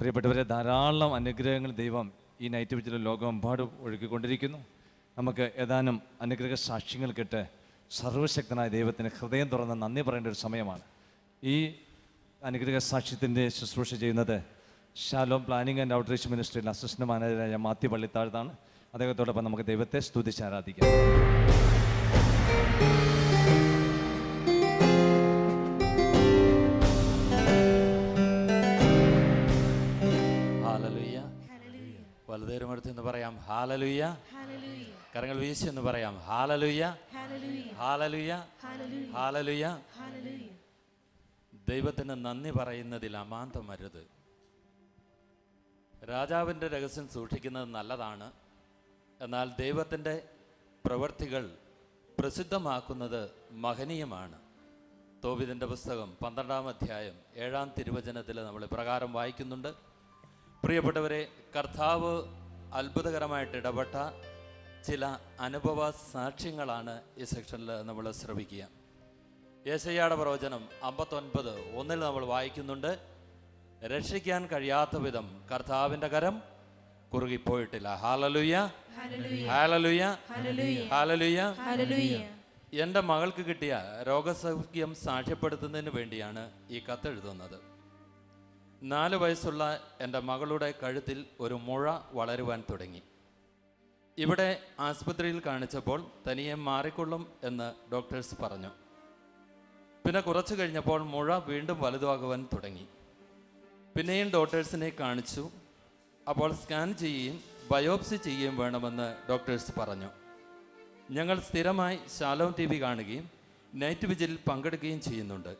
പ്രിയപ്പെട്ടവരെ, ധാരാളം അനുഗ്രഹങ്ങൾ ദൈവം ഈ നൈറ്റ് വിജിൽ ലോകമെമ്പാടും ഒഴുകിക്കൊണ്ടിരിക്കുന്നു. നമുക്ക് ഏതാനും അനുഗ്രഹ സാക്ഷ്യങ്ങൾ കേട്ട് സർവശക്തനായ ദൈവത്തിന് ഹൃദയം തുറന്ന് നന്ദി പറയേണ്ട ഒരു സമയമാണ്. ഈ അനുഗ്രഹ സാക്ഷ്യത്തിൻ്റെ ശുശ്രൂഷ ചെയ്യുന്നത് ഷാലോം പ്ലാനിംഗ് ആൻഡ് ഔട്ട്റീച്ച് മിനിസ്ട്രിയിൽ അസിസ്റ്റന്റ് മാനേജറായ മാത്യു പള്ളിത്താഴത്താണ്. അദ്ദേഹത്തോടൊപ്പം നമുക്ക് ദൈവത്തെ സ്തുതിച്ച് ആരാധിക്കാം. വലതുകരം എടുത്ത് എന്ന് പറയാം ഹാലലുയ്യ. കരങ്ങൾ വീശി എന്ന് പറയാം ഹാലലുയ്യ, ഹാലലുയ്യ, ഹാലലുയ്യ. ദൈവത്തിന് നന്ദി പറയുന്നതിൽ അമാന്തം വരുത്. രാജാവിൻ്റെ രഹസ്യം സൂക്ഷിക്കുന്നത് നല്ലതാണ്. എന്നാൽ ദൈവത്തിൻ്റെ പ്രവൃത്തികൾ പ്രസിദ്ധമാക്കുന്നത് മഹനീയമാണ്. തോബിതിൻ്റെ പുസ്തകം 12-ാം അധ്യായം 7-ാം തിരുവചനത്തിൽ നമ്മൾ ഇപ്രകാരം വായിക്കുന്നുണ്ട്. പ്രിയപ്പെട്ടവരെ, കർത്താവ് അത്ഭുതകരമായിട്ട് ഇടപെട്ട ചില അനുഭവ സാക്ഷ്യങ്ങളാണ് ഈ സെക്ഷനിൽ നമ്മൾ ശ്രവിക്കുക. യെശയ്യായുടെ പ്രവചനം 59:1 നമ്മൾ വായിക്കുന്നുണ്ട്. രക്ഷിക്കാൻ കഴിയാത്ത വിധം കർത്താവിൻ്റെ കരം കുറുകിപ്പോയിട്ടില്ല. ഹാലലുയ്യ, ഹാലലുയ്യ, ഹാലലുയ്യ. എൻ്റെ മകൾക്ക് കിട്ടിയ രോഗസൗഖ്യം സാക്ഷ്യപ്പെടുത്തുന്നതിന് വേണ്ടിയാണ് ഈ കത്തെഴുതുന്നത്. 4 വയസ്സുള്ള എൻ്റെ മകളുടെ കഴുത്തിൽ ഒരു മുഴ വളരുവാൻ തുടങ്ങി. ഇവിടെ ആസ്പത്രിയിൽ കാണിച്ചപ്പോൾ തനിയെ മാറിക്കൊള്ളും എന്ന് ഡോക്ടേഴ്സ് പറഞ്ഞു. പിന്നെ കുറച്ച് കഴിഞ്ഞപ്പോൾ മുഴ വീണ്ടും വലുതാകുവാൻ തുടങ്ങി. പിന്നെയും ഡോക്ടേഴ്സിനെ കാണിച്ചു. അപ്പോൾ സ്കാൻ ചെയ്യുകയും ബയോപ്സി ചെയ്യുകയും വേണമെന്ന് ഡോക്ടേഴ്സ് പറഞ്ഞു. ഞങ്ങൾ സ്ഥിരമായി ഷാലോം TV കാണുകയും നൈറ്റ് വിജിലിൽ പങ്കെടുക്കുകയും ചെയ്യുന്നുണ്ട്.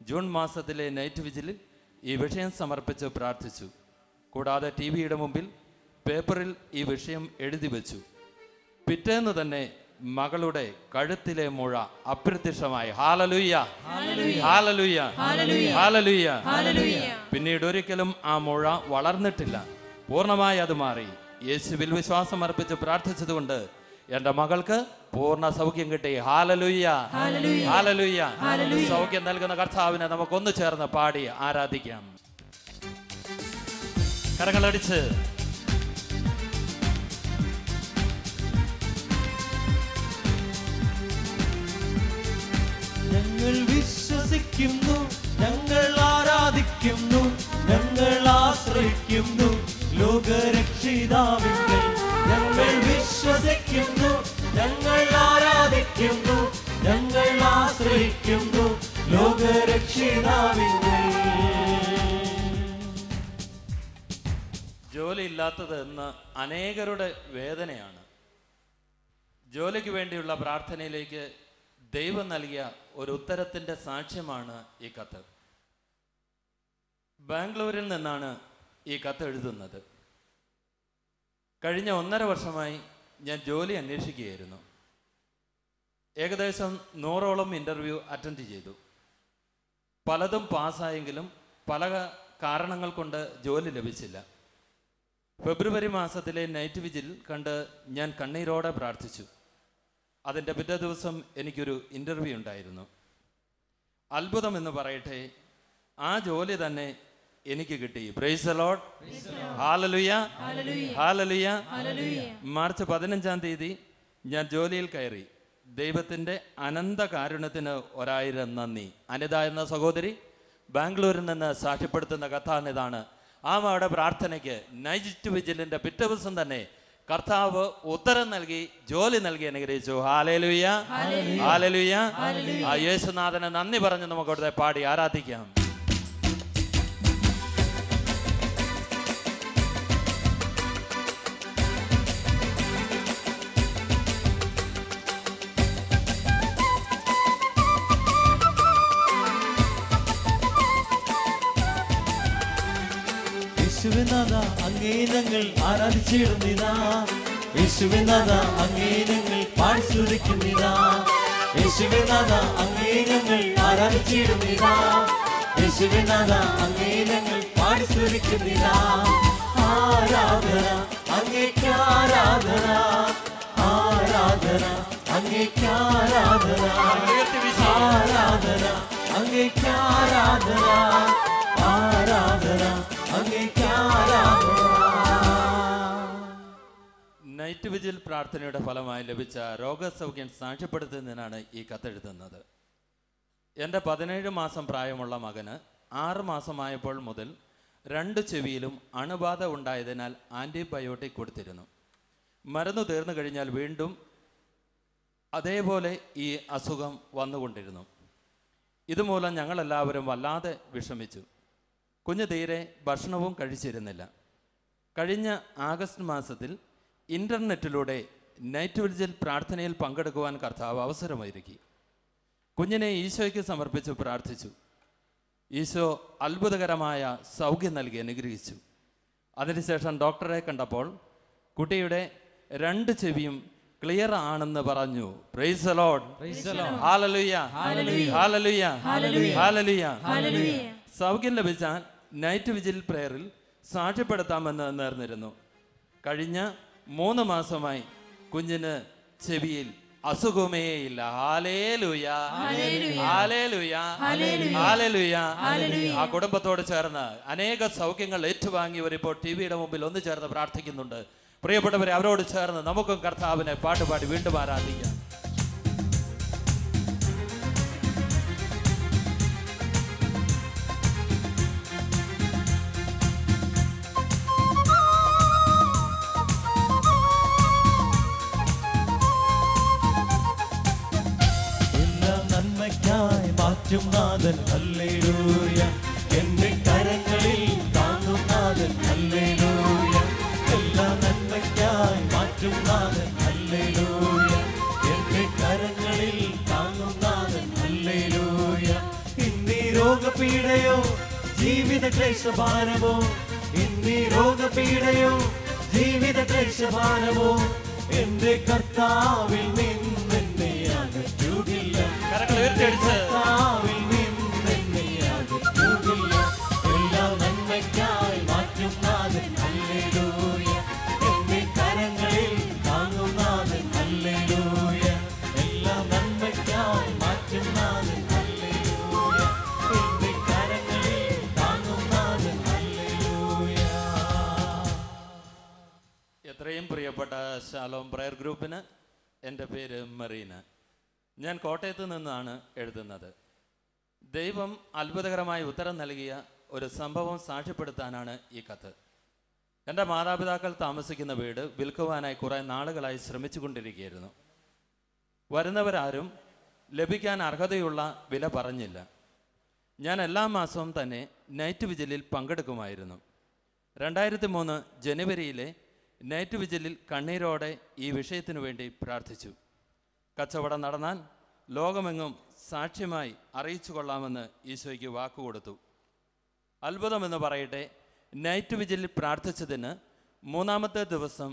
ജൂൺ മാസത്തിലെ നൈറ്റ് വിജിലിൽ ഈ വിഷയം സമർപ്പിച്ച് പ്രാർത്ഥിച്ചു. കൂടാതെ TV-യുടെ മുമ്പിൽ പേപ്പറിൽ ഈ വിഷയം എഴുതി വെച്ചു. പിറ്റേന്ന് തന്നെ മകളുടെ കഴുത്തിലെ മുഴ അപ്രത്യക്ഷമായി. ഹാലലുയ്യ, ഹാലലുയ്യ, ഹാലലുയ്യ. പിന്നീട് ഒരിക്കലും ആ മുഴ വളർന്നിട്ടില്ല. പൂർണ്ണമായി അത് മാറി. യേശുവിൽ വിശ്വാസം അർപ്പിച്ച് പ്രാർത്ഥിച്ചതുകൊണ്ട് എൻ്റെ മകൾക്ക് പൂർണ്ണ സൗഖ്യം കിട്ടി. ഹാലലുയ്യ, ഹാലലുയ്യ. സൗഖ്യം നൽകുന്ന കർത്താവിനെ നമുക്കൊന്നു ചേർന്ന് പാടി ആരാധിക്കാം. കരങ്ങളടിച്ച് ഞങ്ങൾ വിശ്വസിക്കുന്നു, ഞങ്ങൾ ആരാധിക്കുന്നു, ഞങ്ങൾ ആശ്രയിക്കുന്നു ലോകരക്ഷിതാവിങ്കൽ. ഞങ്ങൾ വിശ്വസിക്കുന്നു, ഞങ്ങൾ ആരാധിക്കുന്നു, ഞങ്ങൾ ആശ്രയിക്കുന്നു ലോകരക്ഷിതാവിങ്കൽ. ജോലി ഇല്ലാത്തത് എന്ന് അനേകരുടെ വേദനയാണ്. ജോലിക്ക് വേണ്ടിയുള്ള പ്രാർത്ഥനയിലേക്ക് ദൈവം നൽകിയ ഒരു ഉത്തരത്തിൻ്റെ സാക്ഷ്യമാണ് ഈ കത്ത്. ബാംഗ്ലൂരിൽ നിന്നാണ് ഈ കത്ത് എഴുതുന്നത്. കഴിഞ്ഞ 1.5 വർഷമായി ഞാൻ ജോലി അന്വേഷിക്കുകയായിരുന്നു. ഏകദേശം 100ഓളം ഇൻ്റർവ്യൂ അറ്റൻഡ് ചെയ്തു. പലതും പാസ്സായെങ്കിലും പല കാരണങ്ങൾ കൊണ്ട് ജോലി ലഭിച്ചില്ല. ഫെബ്രുവരി മാസത്തിലെ നൈറ്റ് വിജിൽ കണ്ട് ഞാൻ കണ്ണീരോടെ പ്രാർത്ഥിച്ചു. അതിൻ്റെ പിറ്റേ ദിവസം എനിക്കൊരു ഇൻ്റർവ്യൂ ഉണ്ടായിരുന്നു. അത്ഭുതം എന്ന് പറയട്ടെ, ആ ജോലി തന്നെ എനിക്ക് കിട്ടി. Praise the Lord, hallelujah, hallelujah. March 15-ാം തീയതി ഞാൻ ജോലിയിൽ കയറി. ദൈവത്തിൻ്റെ അനന്ത കാരുണ്യത്തിന് 1000 നന്ദി. അനിത എന്ന സഹോദരി ബാംഗ്ലൂരിൽ നിന്ന് സാക്ഷ്യപ്പെടുത്തുന്ന കഥാനിതാണ്. ആ മകളുടെ പ്രാർത്ഥനയ്ക്ക് നൈറ്റ് വിജിലിൻ്റെ പിറ്റേ ദിവസം തന്നെ കർത്താവ് ഉത്തരം നൽകി, ജോലി നൽകി അനുഗ്രഹിച്ചു. Hallelujah, hallelujah. ആ യേശുനാഥനെ നന്ദി പറഞ്ഞ് നമുക്ക് അവിടുത്തെ പാടി ആരാധിക്കാം. യേശുവിനാഥ അങ്ങേ ഞങ്ങൾ ആരാധിച്ചിടുന്നിതാ. യേശുവിനാഥ അങ്ങേ ഞങ്ങൾ പാടി സ്തുതിക്കുന്നിതാ. യേശുവിനാഥ അങ്ങേ ഞങ്ങൾ ആരാധിച്ചിടുന്നിതാ. യേശുവിനാഥ അങ്ങേ ഞങ്ങൾ പാടി സ്തുതിക്കുന്നിതാ. ആരാധന അങ്ങേക്ക് ആരാധന, ആരാധന അങ്ങേക്ക് ആരാധന, ആരാധന അങ്ങേക്ക് ആരാധന, ആരാധന അങ്ങേക്ക് നൈറ്റ് വിജിൽ പ്രാർത്ഥനയുടെ ഫലമായി ലഭിച്ച രോഗസൗഖ്യം സാക്ഷ്യപ്പെടുത്തുന്നതിനാണ് ഈ കത്തെഴുതുന്നത്. എൻ്റെ 17 മാസം പ്രായമുള്ള മകന് 6 മാസമായപ്പോൾ മുതൽ 2 ചെവിയിലും അണുബാധ ഉണ്ടായതിനാൽ ആൻറ്റിബയോട്ടിക് കൊടുത്തിരുന്നു. മരുന്ന് തീർന്നു കഴിഞ്ഞാൽ വീണ്ടും അതേപോലെ ഈ അസുഖം വന്നുകൊണ്ടിരുന്നു. ഇതുമൂലം ഞങ്ങളെല്ലാവരും വല്ലാതെ വിഷമിച്ചു. കുഞ്ഞ് തീരെ ഭക്ഷണവും കഴിച്ചിരുന്നില്ല. കഴിഞ്ഞ ആഗസ്റ്റ് മാസത്തിൽ ഇൻ്റർനെറ്റിലൂടെ നൈറ്റ് വിജിൽ പ്രാർത്ഥനയിൽ പങ്കെടുക്കുവാൻ കർത്താവ് അവസരമൊരുക്കി. കുഞ്ഞിനെ ഈശോയ്ക്ക് സമർപ്പിച്ച് പ്രാർത്ഥിച്ചു. ഈശോ അത്ഭുതകരമായ സൗഖ്യം നൽകി അനുഗ്രഹിച്ചു. അതിനുശേഷം ഡോക്ടറെ കണ്ടപ്പോൾ കുട്ടിയുടെ 2 ചെവിയും ക്ലിയർ ആണെന്ന് പറഞ്ഞു. പ്രൈസ് ദി ലോർഡ്, ഹല്ലേലൂയ, ഹല്ലേലൂയ, ഹല്ലേലൂയ. സൗഖ്യം ലഭിച്ച നൈറ്റ് വിജിൽ പ്രേയറിൽ സാക്ഷ്യപ്പെടുത്താമെന്ന് നേർന്നിരുന്നു. കഴിഞ്ഞ 3 മാസമായി കുഞ്ഞിന് ചെവിയിൽ അസുഖമേയില്ല. ഹല്ലേലൂയ, ഹല്ലേലൂയ, ഹല്ലേലൂയ. ആ കുടുംബത്തോട് ചേർന്ന് അനേക സൗഖ്യങ്ങൾ ഏറ്റുവാങ്ങിയവർ ഇപ്പോൾ ടിവിയുടെ മുമ്പിൽ ഒന്ന് ചേർന്ന് പ്രാർത്ഥിക്കുന്നുണ്ട്. പ്രിയപ്പെട്ടവരെ, അവരോട് ചേർന്ന് നമുക്കും കർത്താവിനെ പാട്ടുപാടി വീണ്ടും ആരാധിക്കാം. മാറ്റും നാഥൻ ഹല്ലേലൂയ, എന്റെ കരങ്ങളിൽ താങ്ങും നാഥൻ ഹല്ലേലൂയ. എല്ലാ നന്മയ്ക്കായി മാറ്റും നാഥൻ ഹല്ലേലൂയ, എന്റെ കരങ്ങളിൽ താങ്ങും നാഥൻ ഹല്ലേലൂയ. ഇന്നീ രോഗപീഡയോ ജീവിത ക്ലേശഭാരമോ, ഇന്നീ രോഗപീഡയോ ജീവിത ക്ലേശഭാരമോ, എന്റെ കർത്താവിൽ നിന്നെന്നെ അകറ്റുകില്ല. കർത്താവിൽ നിന്നെന്നെ അകറ്റുകില്ല. എല്ലാ നന്മയ്ക്കായി മാറ്റും നാഥൻ ഹല്ലേലൂയ, എന്റെ കരങ്ങളിൽ താങ്ങും നാഥൻ ഹല്ലേലൂയ. എല്ലാ നന്മയ്ക്കായി മാറ്റും നാഥൻ ഹല്ലേലൂയ, എന്റെ കരങ്ങളിൽ താങ്ങും നാഥൻ ഹല്ലേലൂയ. എത്രയും പ്രിയപ്പെട്ട ശാലോം പ്രയർ ഗ്രൂപ്പിന് എൻ്റെ പേര് മറീന. ഞാൻ കോട്ടയത്ത് നിന്നാണ് എഴുതുന്നത്. ദൈവം അത്ഭുതകരമായി ഉത്തരം നൽകിയ ഒരു സംഭവം സാക്ഷ്യപ്പെടുത്താനാണ് ഈ കത്ത്. എൻ്റെ മാതാപിതാക്കൾ താമസിക്കുന്ന വീട് വിൽക്കുവാനായി കുറേ നാളുകളായി ശ്രമിച്ചു കൊണ്ടിരിക്കുകയായിരുന്നു. വരുന്നവരാരും ലഭിക്കാൻ അർഹതയുള്ള വില പറഞ്ഞില്ല. ഞാൻ എല്ലാ മാസവും തന്നെ നൈറ്റ് വിജിലിൽ പങ്കെടുക്കുമായിരുന്നു. 2003 ജനുവരിയിലെ നൈറ്റ് വിജിലിൽ കണ്ണീരോടെ ഈ വിഷയത്തിനു വേണ്ടി പ്രാർത്ഥിച്ചു. കച്ചവടം നടന്നാൽ ലോകമെങ്ങും സാക്ഷ്യമായി അറിയിച്ചു കൊള്ളാമെന്ന് ഈശോയ്ക്ക് വാക്കുകൊടുത്തു. അത്ഭുതമെന്ന് പറയട്ടെ, നൈറ്റ് വിജിലിൽ പ്രാർത്ഥിച്ചതിന് 3-ാമത്തെ ദിവസം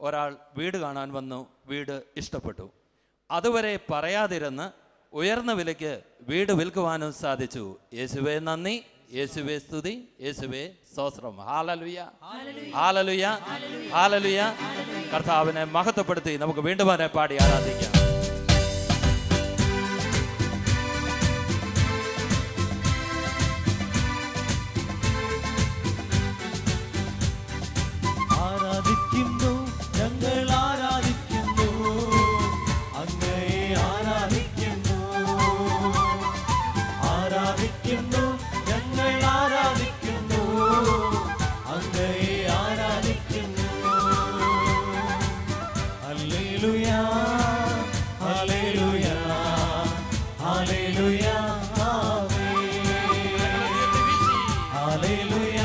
ഒരാൾ വീട് കാണാൻ വന്നു. വീട് ഇഷ്ടപ്പെട്ടു. അതുവരെ പറയാതിരുന്ന് ഉയർന്ന വിലയ്ക്ക് വീട് വിൽക്കുവാനും സാധിച്ചു. യേശുവേ നന്ദി, യേശുവേ സ്തുതി, യേശുവേ സ്തോത്രം. ഹല്ലേലൂയ, ഹല്ലേലൂയ, ഹല്ലേലൂയ. കർത്താവിനെ മഹത്വപ്പെടുത്തി നമുക്ക് വീണ്ടും അവനെ പാടി ആരാധിക്കാം. ആരാധിക്കുന്നു, ഞങ്ങൾ ആരാധിക്കുന്നു, അങ്ങയെ ആരാധിക്കുന്നു. ആരാധിക്കുന്നു, ഞങ്ങൾ ആരാധിക്കുന്നു, അങ്ങയെ ആരാധിക്കുന്നു. ഹല്ലേലൂയ, ഹല്ലേലൂയ, ഹല്ലേലൂയ, ഹല്ലേലൂയ,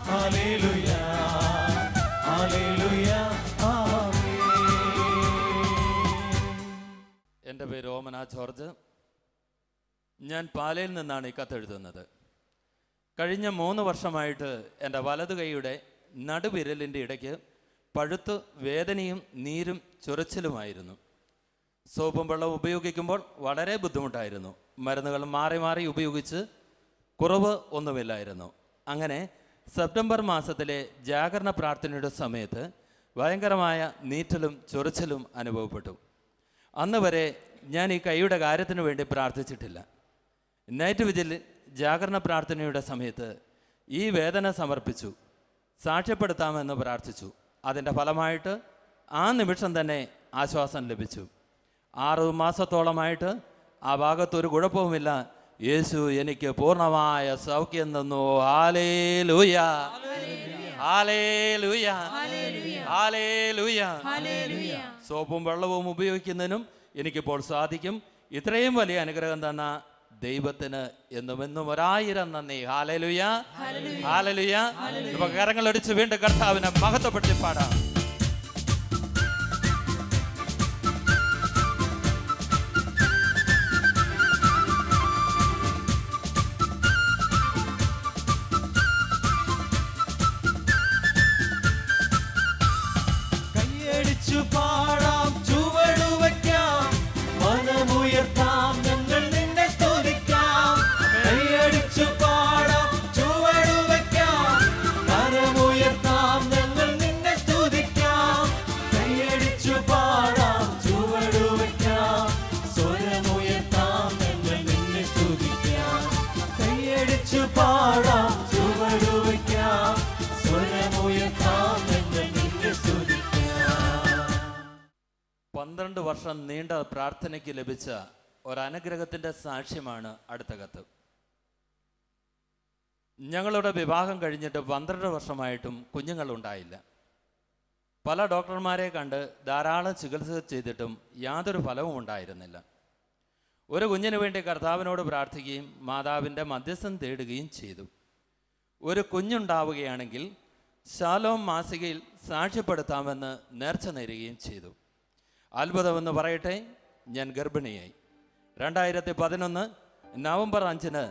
ഹല്ലേലൂയ, ഹല്ലേലൂയ, ആമേൻ. എൻ്റെ പേര് ഓമന ജോർജ്. ഞാൻ പാലയിൽ നിന്നാണ് ഈ കത്തെഴുതുന്നത്. കഴിഞ്ഞ 3 വർഷമായിട്ട് എൻ്റെ വലതു കൈയുടെ നടുവിരലിൻ്റെ ഇടയ്ക്ക് പഴുത്ത് വേദനയും നീരും ചൊറിച്ചിലുമായിരുന്നു. സോപ്പും വെള്ളവും ഉപയോഗിക്കുമ്പോൾ വളരെ ബുദ്ധിമുട്ടായിരുന്നു. മരുന്നുകൾ മാറി മാറി ഉപയോഗിച്ച് കുറവ് ഒന്നുമില്ലായിരുന്നു. അങ്ങനെ സെപ്റ്റംബർ മാസത്തിലെ ജാഗരണ പ്രാർത്ഥനയുടെ സമയത്ത് ഭയങ്കരമായ നീറ്റലും ചൊറിച്ചിലും അനുഭവപ്പെട്ടു. അന്ന് വരെ ഞാൻ ഈ കൈയുടെ കാര്യത്തിന് വേണ്ടി പ്രാർത്ഥിച്ചിട്ടില്ല. നൈറ്റ് വിജിൽ ജാഗരണ പ്രാർത്ഥനയുടെ സമയത്ത് ഈ വേദന സമർപ്പിച്ചു. സാക്ഷ്യപ്പെടുത്താമെന്ന് പ്രാർത്ഥിച്ചു. അതിൻ്റെ ഫലമായിട്ട് ആ നിമിഷം തന്നെ ആശ്വാസം ലഭിച്ചു. 6 മാസത്തോളമായിട്ട് ആ ഭാഗത്തൊരു കുഴപ്പവുമില്ല. യേശു എനിക്ക് പൂർണ്ണമായ സൗഖ്യം തന്നു. ഹല്ലേലൂയ, ഹല്ലേലൂയ, ഹല്ലേലൂയ. സോപ്പും വെള്ളവും ഉപയോഗിക്കുന്നതിനും എനിക്കിപ്പോൾ സാധിക്കും. ഇത്രയും വലിയ അനുഗ്രഹം തന്ന ദൈവത്തിന് എന്നുമെന്നും 1000 നന്ദി. Hallelujah, hallelujah. നമുക്ക് കരങ്ങളടിച്ച് വീണ്ടും കർത്താവിനെ മഹത്വപ്പെടുത്തി പാടാം. കൈയടിച്ചു പാടാം, ചുവടുവയ്ക്കാം, മനമുയർത്താം, ഞങ്ങൾ നിന്നെ സ്തുതിക്കാം. കൈയടിച്ചു പാടാം, ചുവടുവയ്ക്കാം, മനമുയർത്താം, ഞങ്ങൾ നിന്നെ സ്തുതിക്കാം. കൈയടിച്ചു പാടാം, ചുവടുവയ്ക്കാം, സ്വരമുയർത്താം, ഞങ്ങൾ നിന്നെ സ്തുതിക്കാം. കൈയടിച്ചു പാടാം, ചുവടുവയ്ക്കാം, സ്വരമുയർത്താം, ഞങ്ങൾ നിന്നെ സ്തുതിക്കാം. 12 വർഷം നീണ്ട പ്രാർത്ഥനയ്ക്ക് ലഭിച്ച ഒരനുഗ്രഹത്തിൻ്റെ സാക്ഷ്യമാണ് അടുത്ത കത്ത്. ഞങ്ങളുടെ വിവാഹം കഴിഞ്ഞിട്ട് 12 വർഷമായിട്ടും കുഞ്ഞുങ്ങളുണ്ടായില്ല. പല ഡോക്ടർമാരെ കണ്ട് ധാരാളം ചികിത്സ ചെയ്തിട്ടും യാതൊരു ഫലവും ഉണ്ടായിരുന്നില്ല. ഒരു കുഞ്ഞിന് വേണ്ടി കർത്താവിനോട് പ്രാർത്ഥിക്കുകയും മാതാവിൻ്റെ മധ്യസ്ഥം തേടുകയും ചെയ്തു. ഒരു കുഞ്ഞുണ്ടാവുകയാണെങ്കിൽ ശാലോം മാസികയിൽ സാക്ഷ്യപ്പെടുത്താമെന്ന് നേർച്ച നേരുകയും ചെയ്തു. അത്ഭുതമെന്ന് പറയട്ടെ, ഞാൻ ഗർഭിണിയായി. 2011 നവംബർ 5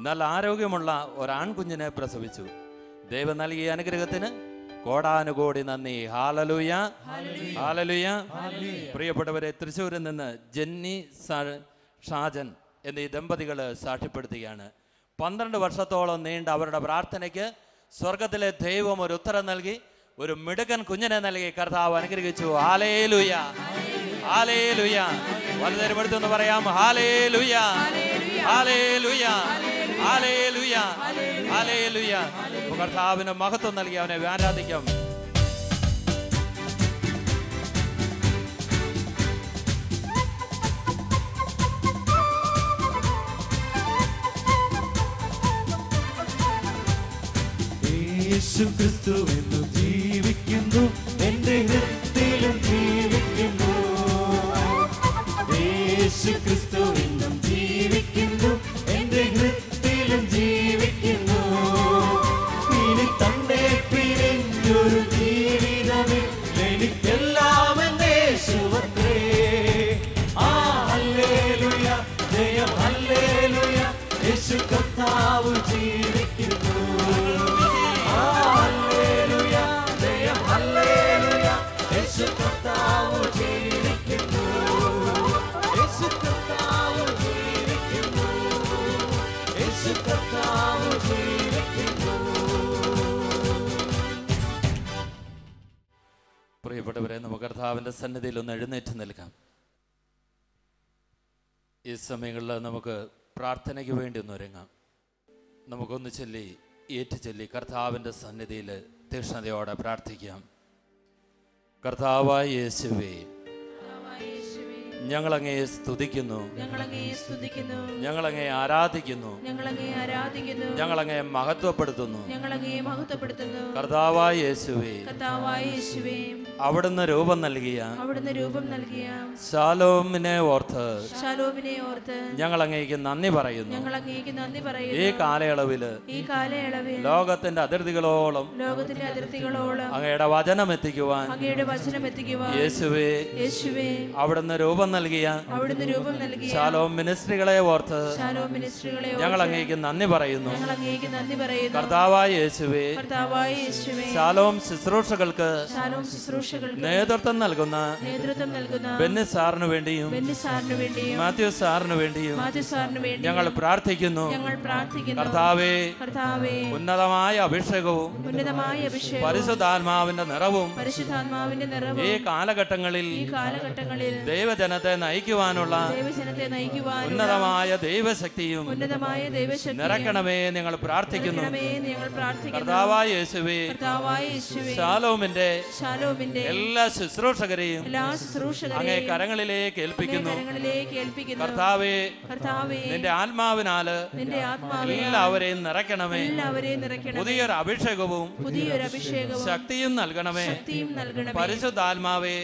നല്ല ആരോഗ്യമുള്ള ഒരാൺകുഞ്ഞിനെ പ്രസവിച്ചു. ദൈവം നൽകിയ അനുഗ്രഹത്തിന് കോടാനുകോടി നന്ദി. Hallelujah, hallelujah. പ്രിയപ്പെട്ടവരെ, തൃശ്ശൂരിൽ നിന്ന് ജെന്നി ഷാജൻ എന്നീ ദമ്പതികൾ സാക്ഷ്യപ്പെടുത്തുകയാണ്. 12 വർഷത്തോളം നീണ്ട അവരുടെ പ്രാർത്ഥനയ്ക്ക് സ്വർഗത്തിലെ ദൈവം ഒരു ഉത്തരം നൽകി. ഒരു മിടുക്കൻ കുഞ്ഞിനെ നൽകി കർത്താവ് അനുഗ്രഹിച്ചു. Hallelujah, hallelujah. വലുതേരും എടുത്തെന്ന് പറയാം. ഹല്ലേലൂയ, ഹല്ലേലൂയ, ഹല്ലേലൂയ, ഹല്ലേലൂയ. കർത്താവിന് മഹത്വം നൽകി അവനെ ആരാധിക്കാം. യേശു ക്രിസ്തു എന്നും ജീവിക്കുന്നു, എന്റെ ഹൃദയത്തിലും ജീവിക്കുന്നു. യേശു ക്രിസ്തു എന്നും ജീവിക്കുന്നു, എന്റെ ഹൃദയത്തിലും ജീവിക്കുന്നു. ഇനി തന്നെ പിരിഞ്ഞൊരു ജീവിതമില്ല, എനിക്കെല്ലാം എന്റെ യേശുവത്രേ. ആ ഹല്ലേലൂയ, ജയം ഹല്ലേലൂയ. യേശു കർത്താവ് ജീവിക്കുന്നു. പ്രിയപ്പെട്ടവരെ, നമുക്ക് കർത്താവിൻ്റെ സന്നിധിയിൽ ഒന്ന് എഴുന്നേറ്റ് നിൽക്കാം. ഈ സമയങ്ങളിൽ നമുക്ക് പ്രാർത്ഥനയ്ക്ക് വേണ്ടി ഒന്ന് ഒരുങ്ങാം. നമുക്കൊന്ന് ചൊല്ലി ഏറ്റുചൊല്ലി കർത്താവിൻ്റെ സന്നിധിയിൽ തീക്ഷ്ണതയോടെ പ്രാർത്ഥിക്കാം. കർത്താവായ യേശുവേ, ഞങ്ങളങ്ങയെ സ്തുതിക്കുന്നു, ഞങ്ങളങ്ങയെ ആരാധിക്കുന്നു, ഞങ്ങളങ്ങയെ മഹത്വപ്പെടുത്തുന്നു. കർത്താവായ യേശുവേ, അവിടുന്ന് രൂപം നൽകിയ ശാലോമിനെ ഓർത്ത് ഞങ്ങളങ്ങേക്ക് നന്ദി പറയുന്നു. ഈ കാലയളവില് ലോകത്തിന്റെ അതിർത്തികളോളം അങ്ങയുടെ വചനം എത്തിക്കുവാൻ യേശുവേ അവിടുന്ന് രൂപം നൽകിയ ശാലോം മിനിസ്ട്രികളെ ഓർത്ത് ഞങ്ങൾ അങ്ങേക്ക് നന്ദി പറയുന്നു. കർത്താവായ യേശുവേ, ശാലോം ശുശ്രൂഷകൾക്ക് നേതൃത്വം നൽകുന്ന ബെന്നി സാറിന് വേണ്ടിയും മാത്യു സാറിന് വേണ്ടിയും ഞങ്ങൾ പ്രാർത്ഥിക്കുന്നു. കർത്താവേ, ഉന്നതമായ അഭിഷേകവും പരിശുദ്ധാത്മാവിന്റെ നിറവും ഈ കാലഘട്ടങ്ങളിൽ ദൈവജനത്തെ ദൈവജനത്തെ നയിക്കുവാനുള്ള ഉന്നതമായ ദൈവശക്തിയും നിറക്കണമേ നിങ്ങൾ പ്രാർത്ഥിക്കുന്നു. കർത്താവായ യേശുവേ, ശാലോമിന്റെ എല്ലാ ശുശ്രൂഷകരെയും അങ്ങേ കരങ്ങളിലേക്ക് ഏൽപ്പിക്കുന്നു. കർത്താവേ, നിന്റെ ആത്മാവിനാല് എല്ലാവരെയും നിറയ്ക്കണമേ. പുതിയൊരു അഭിഷേകവും ശക്തിയും നൽകണമേ. പരിശുദ്ധാത്മാവേ,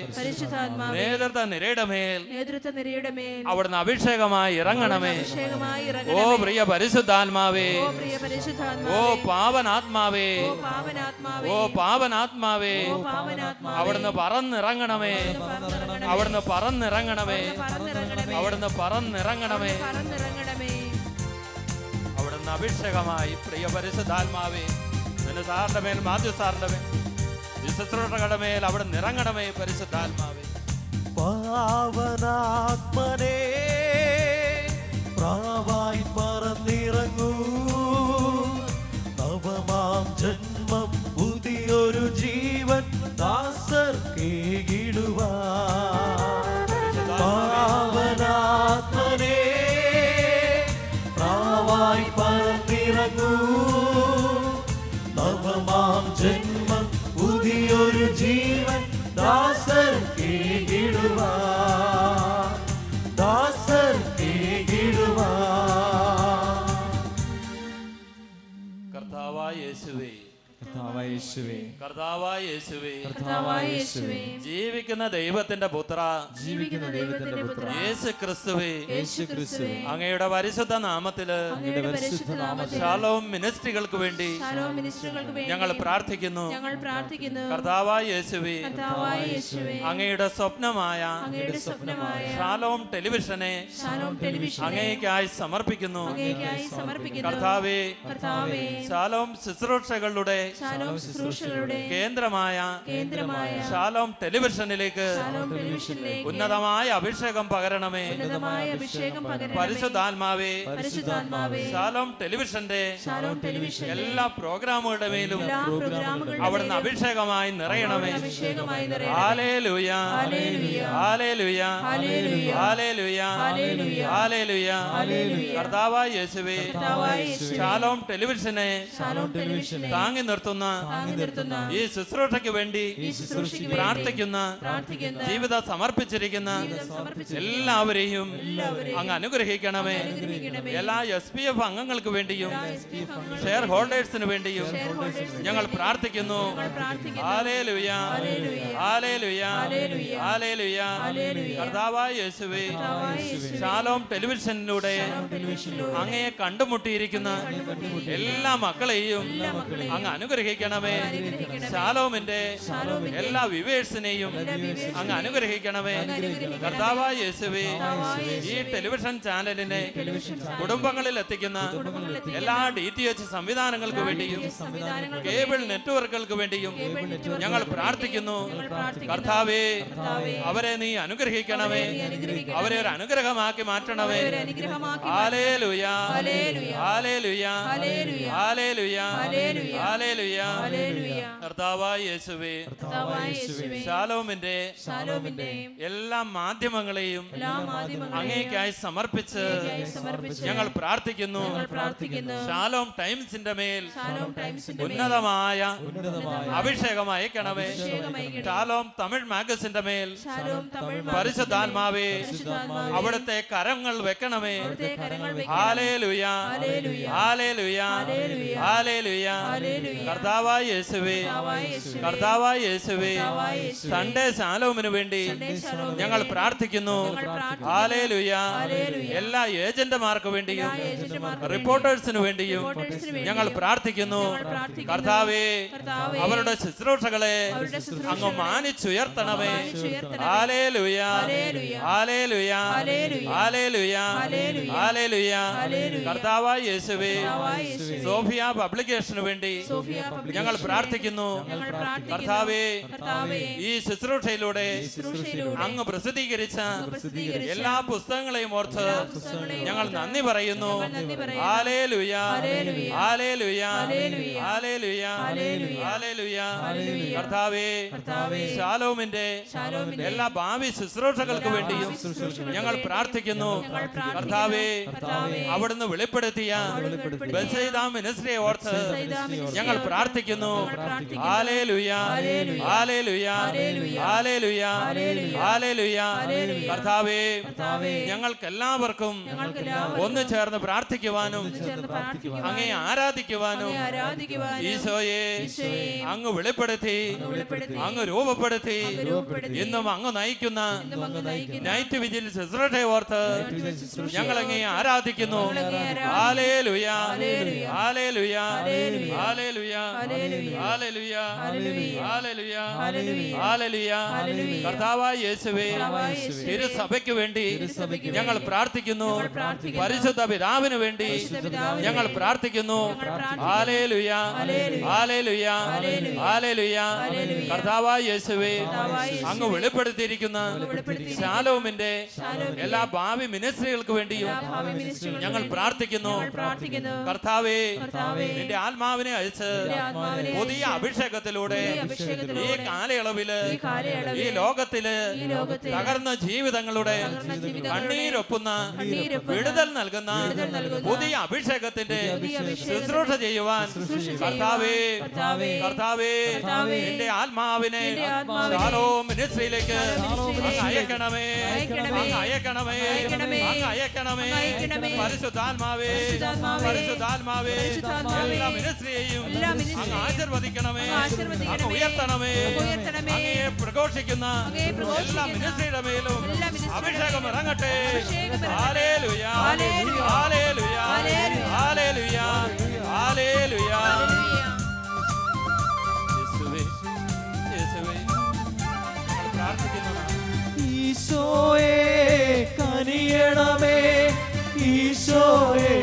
നേതൃത്വ നിരയുടെ മേൽ അവിടുന്ന് അഭിഷേകമായി ഇറങ്ങണമേ. ഓ പ്രിയ പരിശുദ്ധാത്മാവേ, ഓ പാവനാത്മാവേ, ഓ പാവനാത്മാവേ, അവിടുന്ന് പറന്നിറങ്ങണമേ. അവിടുന്ന് പറന്നിറങ്ങണമേ. അവിടുന്ന് പറന്നിറങ്ങണമേ. അവിടുന്ന് അഭിഷേകമായി പ്രിയ പരിശുദ്ധാത്മാവേ, പിന്നെ സാറിന്റെ മേൽ, മാത്യു സാറിന്റെ മേൽ, ശുശ്രൂഷകളുടെ മേൽ അവിടെ നിറങ്ങണമേ. പരിശുദ്ധാത്മാവേ, പാവനാത്മനേ, പ്രാവായി പറന്നിറങ്ങൂ. നവമാം ജന്മം, പുതിയൊരു ജീവൻ ദാസർക്കേകിടുവാൻ. പാവനാത്മനേ, പ്രാവായി പറന്നിറങ്ങൂ. നവമാം ജന്മം, പുതിയൊരു ജീവൻ ദാസർക്കേകിടുവാൻ. ദാസർക്കേകിടുവാൻ. കർത്താവായ യേശുവേ, കർത്താവായ യേശുവേ, കർത്താവായ യേശുവേ, ജീവിക്കുന്ന ദൈവത്തിന്റെ പുത്ര യേശു ക്രിസ്തുവേ, അങ്ങയുടെ പരിശുദ്ധ നാമത്തില് ശാലോം മിനിസ്ട്രികൾക്ക് വേണ്ടി ഞങ്ങൾ പ്രാർത്ഥിക്കുന്നു. കർത്താവായ യേശുവേ, അങ്ങയുടെ സ്വപ്നമായ ശാലോം ടെലിവിഷനെ അങ്ങേയ്ക്കായി സമർപ്പിക്കുന്നു. കർത്താവേ, ശാലോം ശുശ്രൂഷകളുടെ കേന്ദ്രമായ ശാലോം ടെലിവിഷനിലേക്ക് ഉന്നതമായ അഭിഷേകം പകരണമേ. പരിശുദ്ധാത്മാവേ, ശാലോം ടെലിവിഷന്റെ എല്ലാ പ്രോഗ്രാമുകളുടെ മേലും അവിടുന്ന് അഭിഷേകമായി നിറയണമേ. ഹല്ലേലൂയ, ഹല്ലേലൂയ, ഹല്ലേലൂയ, ഹല്ലേലൂയ. കർത്താവായ യേശുവേ, ശാലോം ടെലിവിഷനെ താങ്ങി നിർത്തുന്ന ഈ ശുശ്രൂഷയ്ക്ക് വേണ്ടി പ്രാർത്ഥിക്കുന്ന, ജീവിതം സമർപ്പിച്ചിരിക്കുന്ന എല്ലാവരെയും അങ്ങ് അനുഗ്രഹിക്കണമേ. എല്ലാ SPF അംഗങ്ങൾക്ക് വേണ്ടിയും ഷെയർ ഹോൾഡേഴ്സിന് വേണ്ടിയും ഞങ്ങൾ പ്രാർത്ഥിക്കുന്നു. ഹല്ലേലൂയ, ഹല്ലേലൂയ, ഹല്ലേലൂയ. കർത്താവായ യേശുവേ, ശാലോം ടെലിവിഷനിലൂടെ അങ്ങയെ കണ്ടുമുട്ടിയിരിക്കുന്ന എല്ലാ മക്കളെയും അങ്ങ് അനുഗ്രഹിക്കണമേ. ശാലോമിന്റെ എല്ലാ വ്യൂവേഴ്സിനെയും അങ്ങ് അനുഗ്രഹിക്കണമേ. കർത്താവായ യേശുവേ, ഈ ടെലിവിഷൻ ചാനലിനെ കുടുംബങ്ങളിൽ എത്തിക്കുന്ന എല്ലാ DTH സംവിധാനങ്ങൾക്ക് വേണ്ടിയും കേബിൾ നെറ്റ്വർക്കുകൾക്ക് വേണ്ടിയും ഞങ്ങൾ പ്രാർത്ഥിക്കുന്നു. കർത്താവേ, അവരെ നീ അനുഗ്രഹിക്കണമേ. അവരെ ഒരു അനുഗ്രഹമാക്കി മാറ്റണമേ. ഹല്ലേലൂയ, ഹല്ലേലൂയ, ഹല്ലേലൂയ, ഹല്ലേലൂയ. കർത്താവായ യേശുവേ, ശാലോമിന്റെ എല്ലാ മാധ്യമങ്ങളെയും അങ്ങേയ്ക്കായി സമർപ്പിച്ച് ഞങ്ങൾ പ്രാർത്ഥിക്കുന്നു. ശാലോം ടൈംസിന്റെ മേൽ ഉന്നതമായ അഭിഷേകം അയക്കണമേ. ശാലോം തമിഴ് മാഗസിന്റെ മേൽ പരിശുദ്ധാത്മാവേ, അവിടുത്തെ കരങ്ങൾ വെക്കണമേ. ഹല്ലേലൂയ, ഹല്ലേലൂയ, ഹല്ലേലൂയ. കർത്താവായ യേശുവേ, കർത്താവായ യേശുവേ, സൺഡേ ശാലോമിന് വേണ്ടി ഞങ്ങൾ പ്രാർത്ഥിക്കുന്നു. ഹല്ലേലൂയ. എല്ലാ ഏജന്റുമാർക്ക് വേണ്ടിയും റിപ്പോർട്ടേഴ്സിന് വേണ്ടിയും ഞങ്ങൾ പ്രാർത്ഥിക്കുന്നു. കർത്താവേ, അവരുടെ ശുശ്രൂഷകളെ അങ്ങ് മാനിച്ചുയർത്തണമേ. ഹല്ലേലൂയ, ഹല്ലേലൂയ, ഹല്ലേലൂയ, ഹല്ലേലൂയ. കർത്താവായ യേശുവേ, സോഫിയ പബ്ലിക്കേഷന് വേണ്ടി ഞങ്ങൾ പ്രാർത്ഥിക്കുന്നു. കർത്താവേ, ഈ ശുശ്രൂഷയിലൂടെ അങ്ങ് പ്രസിദ്ധീകരിച്ച എല്ലാ പുസ്തകങ്ങളെയും ഓർത്ത് ഞങ്ങൾ നന്ദി പറയുന്നു. ഹല്ലേലൂയ, ഹല്ലേലൂയ, ഹല്ലേലൂയ, ഹല്ലേലൂയ. കർത്താവേ, ശാലോമിന്റെ എല്ലാ ഭാവി ശുശ്രൂഷകൾക്ക് വേണ്ടിയും ഞങ്ങൾ പ്രാർത്ഥിക്കുന്നു. കർത്താവേ, അവിടുന്ന് വെളിപ്പെടുത്തിയ ബെത്സൈദ മിനിസ്ട്രിയെ ഓർത്ത് ഞങ്ങൾ പ്രാർത്ഥിക്കുന്നു. ഹല്ലേലൂയ, ഹല്ലേലൂയ, ഹല്ലേലൂയ, ഹല്ലേലൂയ. കർത്താവേ, ഞങ്ങൾക്ക് എല്ലാവർക്കും ഒന്ന് ചേർന്ന് പ്രാർത്ഥിക്കുവാനും അങ്ങേ ആരാധിക്കുവാനും ഈശോയെ അങ്ങ് വെളിപ്പെടുത്തി, അങ്ങ് രൂപപ്പെടുത്തി ഇന്നും അങ്ങ് നയിക്കുന്ന നൈറ്റ് വിജിൽ ശുശ്രൂഷയെ ഓർത്ത് ഞങ്ങൾ അങ്ങേ ആരാധിക്കുന്നു. ഹല്ലേലൂയ, ഹല്ലേലൂയ, ഹല്ലേലൂയ, ഹല്ലേലൂയ, ഹല്ലേലൂയ, ഹല്ലേലൂയ. കർത്താവായ യേശുവേ, തിരുസഭയ്ക്ക് വേണ്ടി ഞങ്ങൾ പ്രാർത്ഥിക്കുന്നു. പരിശുദ്ധ പിതാവിന് വേണ്ടി ഞങ്ങൾ പ്രാർത്ഥിക്കുന്നു. ഹല്ലേലൂയ, ഹല്ലേലൂയ, ഹല്ലേലൂയ. കർത്താവായ യേശുവേ, അങ്ങ് വെളിപ്പെടുത്തിയിരിക്കുന്ന ശാലോമിന്റെ എല്ലാ ഭാവി മിനിസ്ട്രികൾക്ക് വേണ്ടിയും ഞങ്ങൾ പ്രാർത്ഥിക്കുന്നു. കർത്താവേ, നിന്റെ ആത്മാവിനെ അയച്ച് പുതിയ അഭിഷേകത്തിലൂടെ ഈ കാലയളവില് ഈ ലോകത്തില് തകർന്ന ജീവിതങ്ങളുടെ കണ്ണീരൊപ്പുന്ന വിടുതൽ നൽകുന്ന പുതിയ അഭിഷേകത്തിന്റെ ശുശ്രൂഷ ചെയ്യുവാൻ കർത്താവേ, കർത്താവേ, നിന്റെ ആത്മാവിനെ ശാലോം മിനിസ്ട്രിയിലേക്ക് അങ്ങ് അയക്കണമേ, അങ്ങ് അയക്കണമേ, അങ്ങ് അയക്കണമേ. പരിശുദ്ധാത്മാവേ, പരിശുദ്ധാത്മാവേ, എല്ലാ മിനിസ്ട്രിയെയും അങ്ങ് ആശീർവദിക്കണമേ, അങ്ങ് ഉയർത്തണമേ. അങ്ങയെ പ്രഘോഷിക്കുന്ന എല്ലാ മിനിസ്ട്രിയുടെ മേലും അഭിഷേകം ഇറങ്ങട്ടെ. ഹല്ലേലൂയ, ഹല്ലേലൂയ, ഹല്ലേലൂയ, ഹല്ലേലൂയ. യേശുവേ, യേശുവേ, പ്രാർത്ഥിക്കുന്നു. ഈശോയെ കനിയണമേ, ഈശോയെ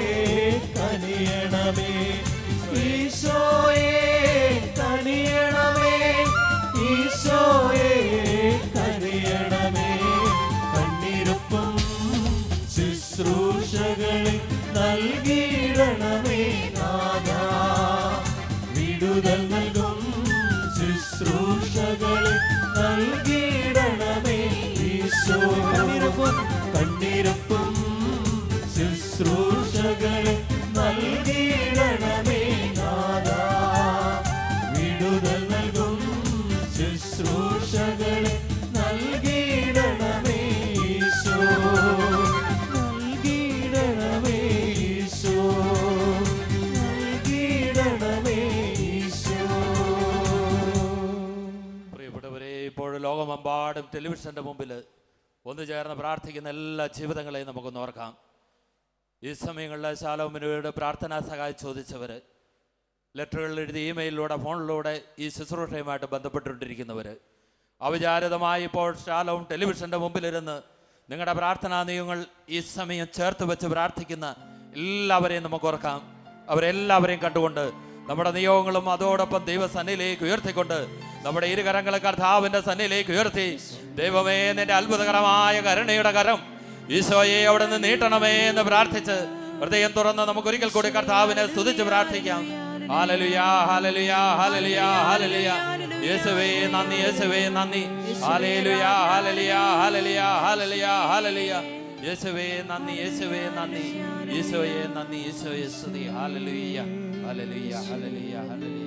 കനിയണമേ, ഈശോയെ കനിയണമേ, ഈശോയെ കനിയണമേ. കണ്ണീരൊപ്പം ശുശ്രൂഷകളെ നൽകിയിടണമേ നാഥാ, വിടുതൽ നൽകും ശുശ്രൂഷകളെ നൽകിയിടണമേ ഈശോ. കണ്ണീരൊപ്പം ശുശ്രൂഷകളെ നൽകിയിടണമേ നാഥാ, വിടുതൽ നൽകും ശുശ്രൂഷകളെ നൽകിയിടണമേ ഈശോ, നൽകിയിടണമേ ഈശോ, നൽകിയിടണമേ ഈശോ. പ്രിയപ്പെട്ടവരെ, ഇപ്പോൾ ലോകമെമ്പാടും ടെലിവിഷന്റെ മുമ്പിൽ ഒന്ന് ചേർന്ന് പ്രാർത്ഥിക്കുന്ന എല്ലാ ജീവിതങ്ങളെയും നമുക്കൊന്ന് ഓർക്കാം. ഈ സമയങ്ങളിൽ ശാലോമിനോട് പ്രാർത്ഥനാ സഹായം ചോദിച്ചവർ, ലെറ്ററുകൾ എഴുതി ഇമെയിലിലൂടെ ഫോണിലൂടെ ഈ ശുശ്രൂഷയുമായിട്ട് ബന്ധപ്പെട്ടുകൊണ്ടിരിക്കുന്നവർ, അവിചാരിതമായി ഇപ്പോൾ ശാലോം ടെലിവിഷൻ്റെ മുമ്പിലിരുന്ന് നിങ്ങളുടെ പ്രാർത്ഥനാ നിയമങ്ങൾ ഈ സമയം ചേർത്ത് വെച്ച് പ്രാർത്ഥിക്കുന്ന എല്ലാവരെയും നമുക്ക് ഓർക്കാം. അവരെല്ലാവരെയും കണ്ടുകൊണ്ട് നമ്മുടെ നിയോഗങ്ങളും അതോടൊപ്പം ദൈവസന്നിധിയിലേക്ക് ഉയർത്തിക്കൊണ്ട് നമ്മുടെ ഇരുകരങ്ങളെ കർത്താവിൻ്റെ സന്നിധിയിലേക്ക് ഉയർത്തി, ദൈവമേ, നിന്റെ അത്ഭുതകരമായ കരുണയുടെ കരം ഈശോയെ അവിടെ നിന്ന് നീട്ടണമേ എന്ന് പ്രാർത്ഥിച്ച് ഹൃദയം തുറന്ന് നമുക്ക് ഒരിക്കൽ കൂടി കർത്താവിനെ സ്തുതിച്ച് പ്രാർത്ഥിക്കാം. ഹല്ലേലൂയ, ഹല്ലേലൂയ, ഹല്ലേലൂയ, ഹല്ലേലൂയ. യേശുവേ നന്ദി, യേശുവേ നന്ദി. ഹല്ലേലൂയ, ഹല്ലേലൂയ, ഹല്ലേലൂയ, ഹല്ലേലൂയ, ഹല്ലേലൂയ. യേശുവേ നന്ദി, യേശുവേ നന്ദി, ഈശോയെ നന്ദി, ഈശോയെ സ്തുതി. ഹല്ലേലൂയ, ഹല്ലേലൂയ, ഹല്ലേലൂയ, ഹല്ലേലൂയ.